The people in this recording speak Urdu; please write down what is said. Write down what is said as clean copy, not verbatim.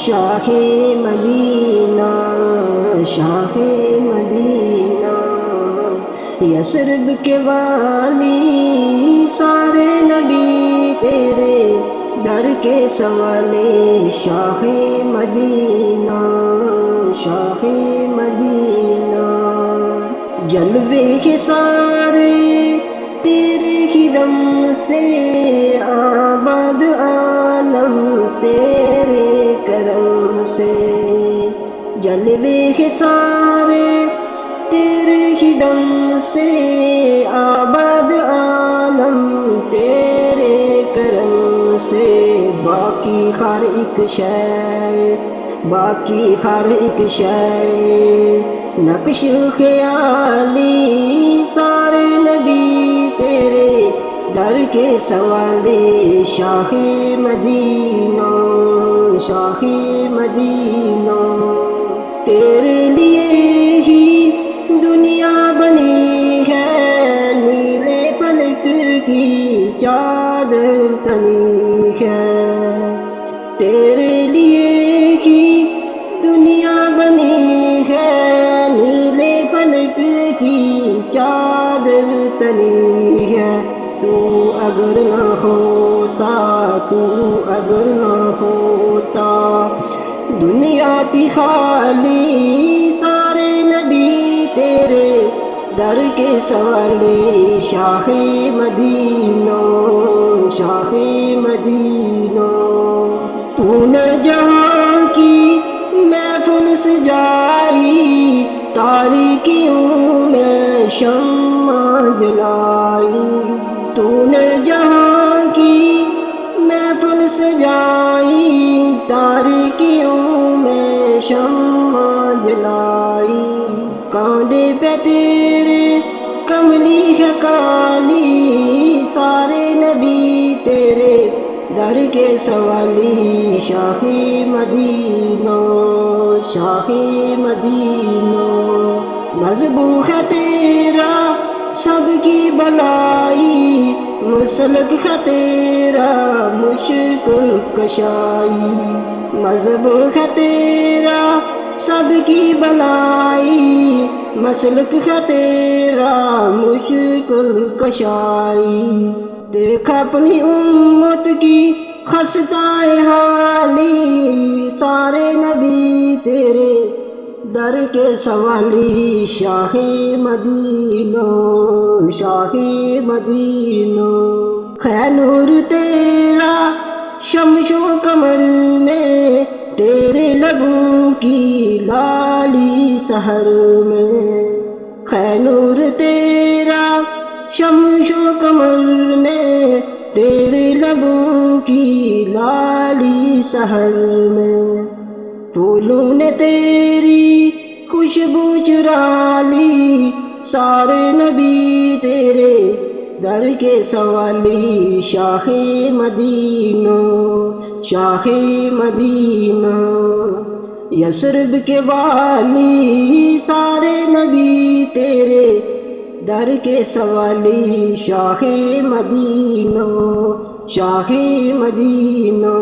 شاہ مدینہ شاہ مدینہ، یثرب کے والی سارے نبی تیرے در کے سوالے، شاہ مدینہ شاہ مدینہ، جلوے کے سارے تیرے ہی دم سے، آباد عالم تیرے کرم سے، جلوے کے سارے تیرے ہی دم سے، آباد عالم تیرے کرم سے، باقی ہر ایک شے باقی ہر ایک شے نقش خیالی، سارے نبی تیرے در کے سوالے، شاہ مدینہ شاہ مدینہ، تیرے لیے ہی دنیا بنی ہے، نیلے فلک کی چادر تنی ہے، تیرے لیے ہی دنیا بنی ہے، نیلے فلک کی چادر تنی ہے، تو اگر نہ ہوتا دنیا تھی خالی، سارے نبی تیرے در کے سوالے، شاہ مدینہ شاہ مدینہ، تو نے جہاں کی محفل سجائی، تاریکیوں میں شمع جلائی، تو نے جہاں کی محفل سجائی، تاریکیوں میں شمع جلائی، کاندھے پہ تیرے کملی ہے کالی، سارے نبی تیرے در کے سوالی، شاہ مدینہ شاہ مدینہ، مذبوح ہے تیرا سب کی بلائی، مسلک ہے تیرا مشکل کشائی، مذبوح ہے تیرا سب کی بلائی، مسلک ہے تیرا مشکل کشائی، دیکھ اپنی امت کی خستہ حالی، سارے نبی تیرے در کے سوالی، شاہ مدینہ شاہ مدینہ، ہے نور تیرا شمش و قمر میں، تیرے لبوں کی لالی سحر میں، ہے نور تیرا شمش و قمر میں، تیرے لبوں کی لالی سحر میں، پھولوں نے تیری خوشبو چرا لی، سارے نبی تیرے در کے سوالی، شاہ مدینہ شاہ مدینہ، یثرب کے والی سارے نبی تیرے در کے سوالی، شاہ مدینہ شاہ مدینہ۔